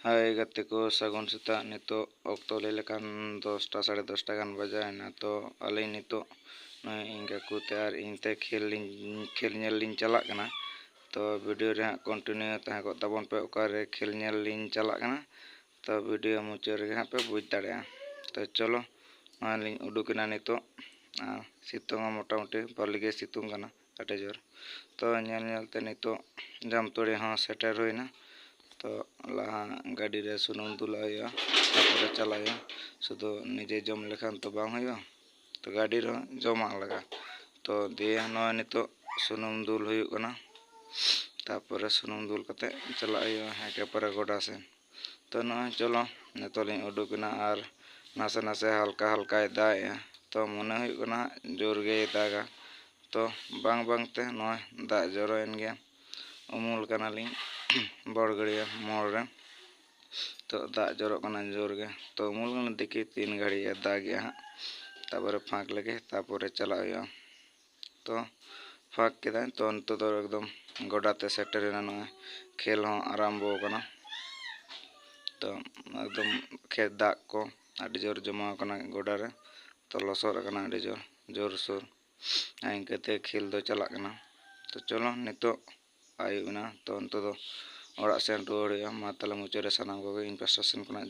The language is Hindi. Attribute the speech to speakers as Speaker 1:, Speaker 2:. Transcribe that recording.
Speaker 1: हाय गते को सगुन सेता नितो ऑक्तो ले लेकान 10टा 10:30 गान बजायना तो अली नितो इंगा को तैयार इनते खेल नेल लिन चला कना तो वीडियो रे कंटिन्यू तहा को तबन पे ओकारे खेल नेल लिन चला कना तो वीडियो मुचाद रे पे बुझ दाड़ेया तो चलो लिन उडुकना नितो सितुंग मोटामुटी भले सितुंग कना अटे जोर तो नेल नेलते नितो जामतोड़ी हाँ सेटर होइना तो लहा गाड़ी रे सुनुम दुला हुआ तारपरे चला शुद्ध निजे जम लेखान तो बांग हुआ तो गाड़ी रे जमा लगा तो दिए नय नितो सुनुम दुल हुआ तारपरे सुनुम दुल कते चला हेके परे गोडा से तो नय चलो नितो लिन उडुकना और नासे नासे हल्का हल्का दाए तो मने हुआ जोर गे दागा तो बांग बांगते नय दा जरोन गया उमुल कना लिन बड़गड़िया मोड़ रे तो दा जरो कना जोर गे तो उमुल कना देखी 3 घड़ी दागे हाँ तारपरे फाँक लगे तारपरे चला तो फाँक के तो नितो तो एकदम गोडाते सेटर खेल हाँ आरम्भो कना तो एकदम खेत दाग को आड़ी जोर जमा कना गोडा रे तो लसर कना आड़ी जोर जोर सोर इंकते खेल दो चला कना तो चलो नितो आयुना तो नितो दो ओड़ा सेन रुआड़ मा ताले मुचाद रे सानाम कोगे इन पास्टा सेन खना।